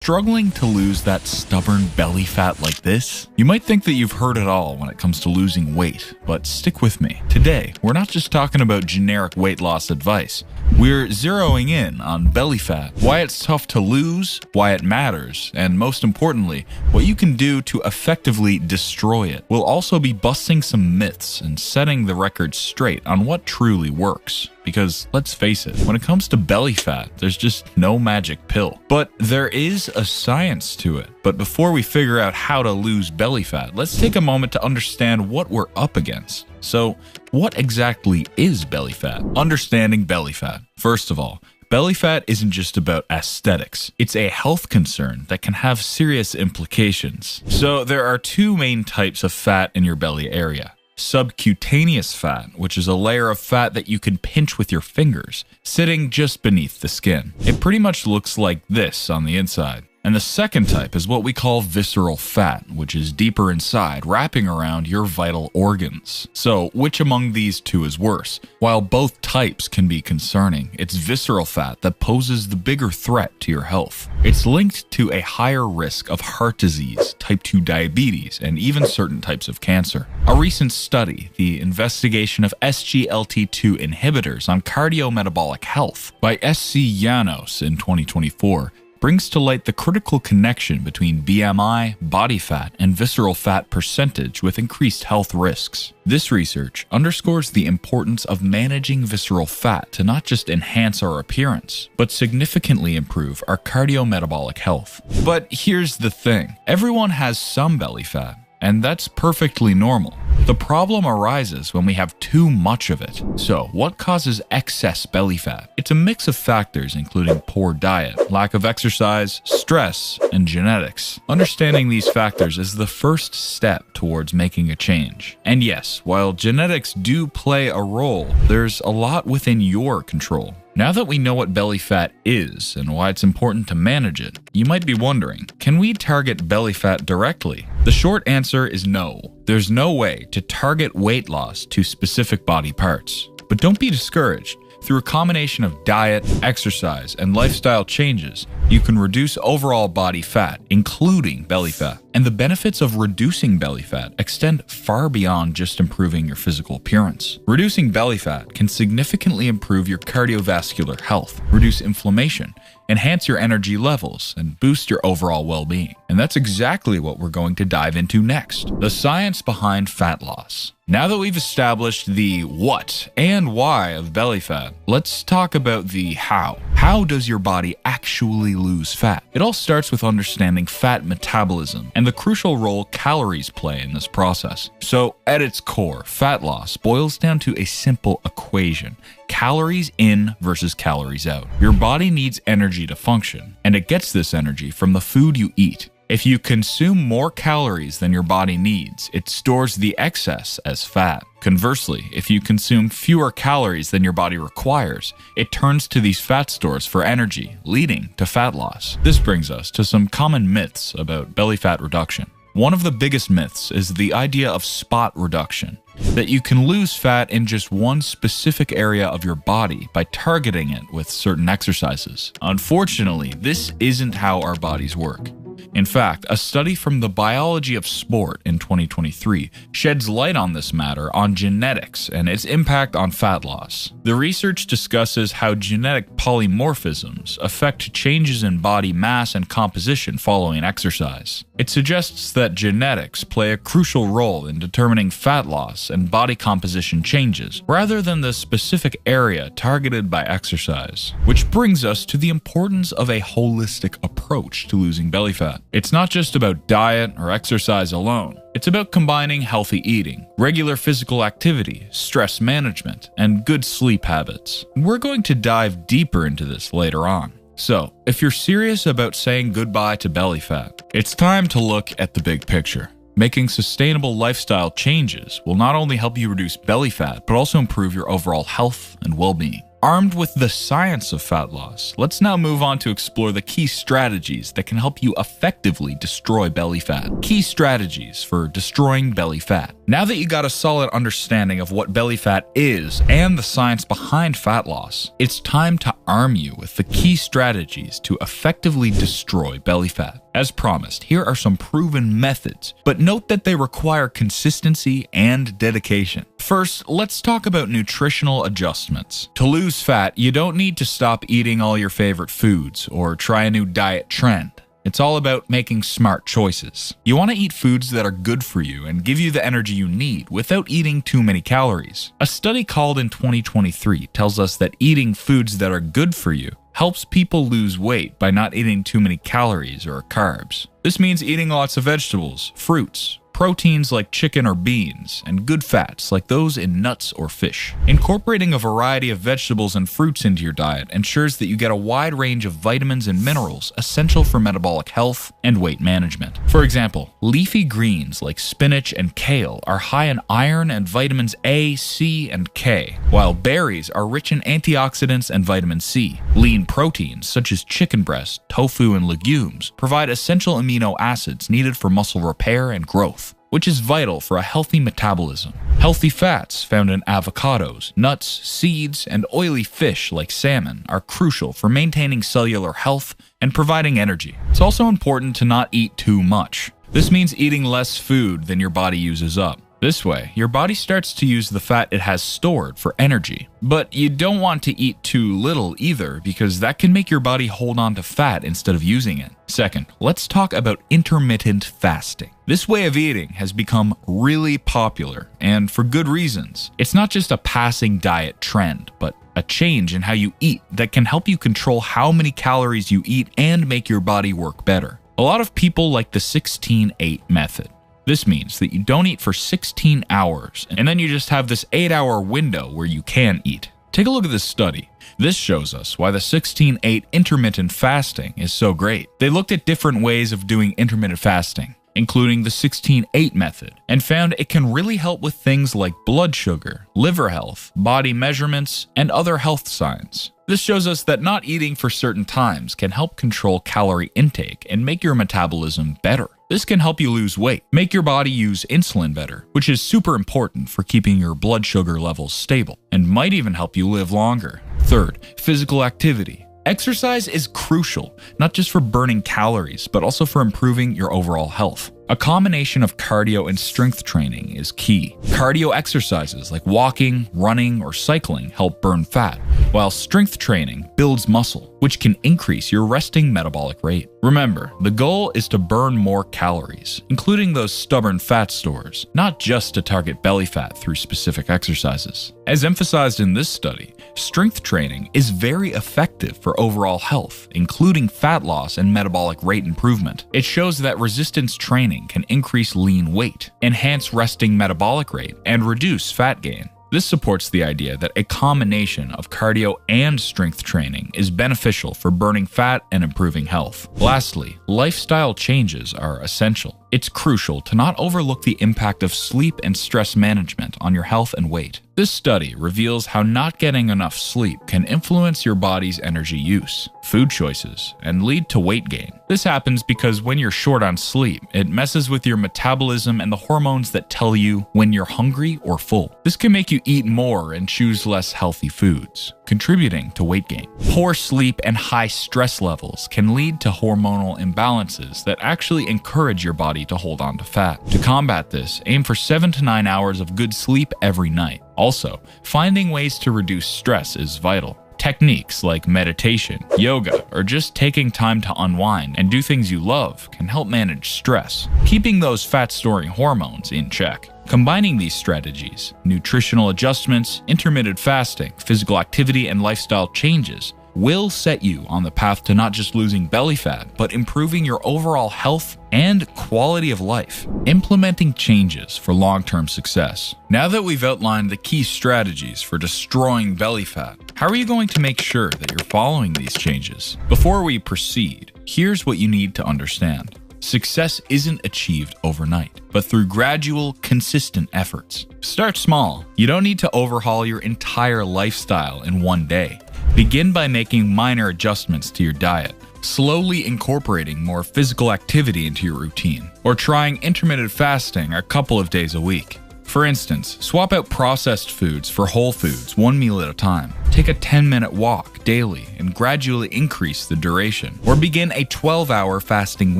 struggling to lose that stubborn belly fat like this? You might think that you've heard it all when it comes to losing weight, but stick with me. Today, we're not just talking about generic weight loss advice. We're zeroing in on belly fat, why it's tough to lose, why it matters, and most importantly, what you can do to effectively destroy it. We'll also be busting some myths and setting the record straight on what truly works. Because let's face it, when it comes to belly fat, there's just no magic pill. But there is a science to it. But before we figure out how to lose belly fat, let's take a moment to understand what we're up against. So, what exactly is belly fat? Understanding belly fat. First of all, belly fat isn't just about aesthetics. It's a health concern that can have serious implications. So, there are two main types of fat in your belly area. Subcutaneous fat, which is a layer of fat that you can pinch with your fingers, sitting just beneath the skin. It pretty much looks like this on the inside. And the second type is what we call visceral fat, which is deeper inside, wrapping around your vital organs. So, which among these two is worse? While both types can be concerning, it's visceral fat that poses the bigger threat to your health. It's linked to a higher risk of heart disease, type 2 diabetes, and even certain types of cancer. A recent study, the investigation of SGLT2 inhibitors on cardiometabolic health by SC Janos in 2024, brings to light the critical connection between BMI, body fat, and visceral fat percentage with increased health risks. This research underscores the importance of managing visceral fat to not just enhance our appearance, but significantly improve our cardiometabolic health. But here's the thing, everyone has some belly fat, and that's perfectly normal. The problem arises when we have too much of it. So, what causes excess belly fat? It's a mix of factors including poor diet, lack of exercise, stress, and genetics. Understanding these factors is the first step towards making a change. And yes, while genetics do play a role, there's a lot within your control. Now that we know what belly fat is and why it's important to manage it, you might be wondering, can we target belly fat directly? The short answer is no. There's no way to target weight loss to specific body parts. But don't be discouraged. Through a combination of diet, exercise, and lifestyle changes, you can reduce overall body fat, including belly fat. And the benefits of reducing belly fat extend far beyond just improving your physical appearance. Reducing belly fat can significantly improve your cardiovascular health, reduce inflammation, enhance your energy levels, and boost your overall well-being. And that's exactly what we're going to dive into next, the science behind fat loss. Now that we've established the what and why of belly fat, let's talk about the how. How does your body actually lose fat? It all starts with understanding fat metabolism and the crucial role calories play in this process. So, at its core, fat loss boils down to a simple equation. Calories in versus calories out. Your body needs energy to function, and it gets this energy from the food you eat. If you consume more calories than your body needs, it stores the excess as fat. Conversely, if you consume fewer calories than your body requires, it turns to these fat stores for energy, leading to fat loss. This brings us to some common myths about belly fat reduction. One of the biggest myths is the idea of spot reduction, that you can lose fat in just one specific area of your body by targeting it with certain exercises. Unfortunately, this isn't how our bodies work. In fact, a study from the Biology of Sport in 2023 sheds light on this matter on genetics and its impact on fat loss. The research discusses how genetic polymorphisms affect changes in body mass and composition following exercise. It suggests that genetics play a crucial role in determining fat loss and body composition changes, rather than the specific area targeted by exercise. Which brings us to the importance of a holistic approach to losing belly fat. It's not just about diet or exercise alone. It's about combining healthy eating, regular physical activity, stress management, and good sleep habits. We're going to dive deeper into this later on. So, if you're serious about saying goodbye to belly fat, it's time to look at the big picture. Making sustainable lifestyle changes will not only help you reduce belly fat, but also improve your overall health and well-being. Armed with the science of fat loss, let's now move on to explore the key strategies that can help you effectively destroy belly fat. Key strategies for destroying belly fat. Now that you got a solid understanding of what belly fat is and the science behind fat loss, it's time to arm you with the key strategies to effectively destroy belly fat. As promised, here are some proven methods, but note that they require consistency and dedication. First, let's talk about nutritional adjustments. To lose fat, you don't need to stop eating all your favorite foods or try a new diet trend. It's all about making smart choices. You want to eat foods that are good for you and give you the energy you need without eating too many calories. A study called in 2023 tells us that eating foods that are good for you helps people lose weight by not eating too many calories or carbs. This means eating lots of vegetables, fruits, proteins like chicken or beans, and good fats like those in nuts or fish. Incorporating a variety of vegetables and fruits into your diet ensures that you get a wide range of vitamins and minerals essential for metabolic health and weight management. For example, leafy greens like spinach and kale are high in iron and vitamins A, C, and K, while berries are rich in antioxidants and vitamin C. Lean proteins such as chicken breast, tofu, and legumes provide essential amino acids needed for muscle repair and growth, which is vital for a healthy metabolism. Healthy fats found in avocados, nuts, seeds, and oily fish like salmon are crucial for maintaining cellular health and providing energy. It's also important to not eat too much. This means eating less food than your body uses up. This way, your body starts to use the fat it has stored for energy. But you don't want to eat too little either, because that can make your body hold on to fat instead of using it. Second, let's talk about intermittent fasting. This way of eating has become really popular, and for good reasons. It's not just a passing diet trend, but a change in how you eat that can help you control how many calories you eat and make your body work better. A lot of people like the 16-8 method. This means that you don't eat for 16 hours, and then you just have this 8-hour window where you can eat. Take a look at this study. This shows us why the 16-8 intermittent fasting is so great. They looked at different ways of doing intermittent fasting, including the 16-8 method, and found it can really help with things like blood sugar, liver health, body measurements, and other health signs. This shows us that not eating for certain times can help control calorie intake and make your metabolism better. This can help you lose weight, make your body use insulin better, which is super important for keeping your blood sugar levels stable, and might even help you live longer. Third, physical activity. Exercise is crucial, not just for burning calories, but also for improving your overall health. A combination of cardio and strength training is key. Cardio exercises like walking, running, or cycling help burn fat, while strength training builds muscle, which can increase your resting metabolic rate. Remember, the goal is to burn more calories, including those stubborn fat stores, not just to target belly fat through specific exercises. As emphasized in this study, strength training is very effective for overall health, including fat loss and metabolic rate improvement. It shows that resistance training can increase lean weight, enhance resting metabolic rate, and reduce fat gain. This supports the idea that a combination of cardio and strength training is beneficial for burning fat and improving health. Lastly, lifestyle changes are essential. It's crucial to not overlook the impact of sleep and stress management on your health and weight. This study reveals how not getting enough sleep can influence your body's energy use, food choices, and lead to weight gain. This happens because when you're short on sleep, it messes with your metabolism and the hormones that tell you when you're hungry or full. This can make you eat more and choose less healthy foods, contributing to weight gain. Poor sleep and high stress levels can lead to hormonal imbalances that actually encourage your body to hold on to fat. To combat this, aim for 7 to 9 hours of good sleep every night. Also, finding ways to reduce stress is vital. Techniques like meditation, yoga, or just taking time to unwind and do things you love can help manage stress, keeping those fat-storing hormones in check. Combining these strategies, nutritional adjustments, intermittent fasting, physical activity, and lifestyle changes will set you on the path to not just losing belly fat, but improving your overall health and quality of life. Implementing changes for long-term success. Now that we've outlined the key strategies for destroying belly fat, how are you going to make sure that you're following these changes? Before we proceed, here's what you need to understand. Success isn't achieved overnight, but but through gradual, consistent efforts. Start small. You don't need to overhaul your entire lifestyle in one day. Begin by making minor adjustments to your diet, slowly incorporating more physical activity into your routine, or trying intermittent fasting a couple of days a week. For instance, swap out processed foods for whole foods one meal at a time. Take a 10-minute walk daily and gradually increase the duration, or begin a 12-hour fasting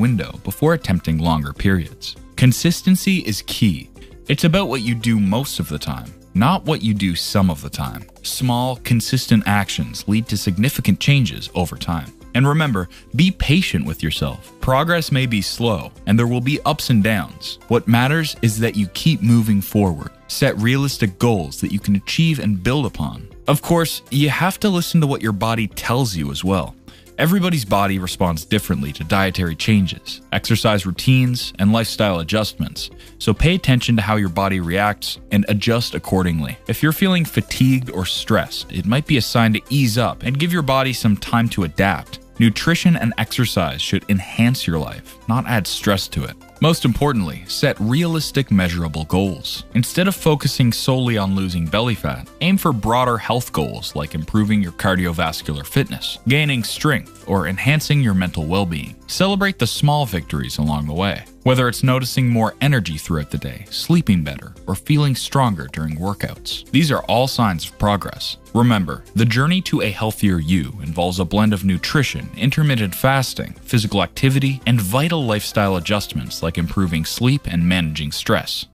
window before attempting longer periods. Consistency is key. It's about what you do most of the time, not what you do some of the time. Small, consistent actions lead to significant changes over time. And remember, be patient with yourself. Progress may be slow, and there will be ups and downs. What matters is that you keep moving forward. Set realistic goals that you can achieve and build upon. Of course, you have to listen to what your body tells you as well. Everybody's body responds differently to dietary changes, exercise routines, and lifestyle adjustments, so pay attention to how your body reacts and adjust accordingly. If you're feeling fatigued or stressed, it might be a sign to ease up and give your body some time to adapt. Nutrition and exercise should enhance your life, not add stress to it. Most importantly, set realistic, measurable goals. Instead of focusing solely on losing belly fat, aim for broader health goals like improving your cardiovascular fitness, gaining strength, or enhancing your mental well-being. Celebrate the small victories along the way, whether it's noticing more energy throughout the day, sleeping better, or feeling stronger during workouts. These are all signs of progress. Remember, the journey to a healthier you involves a blend of nutrition, intermittent fasting, physical activity, and vital lifestyle adjustments like improving sleep and managing stress.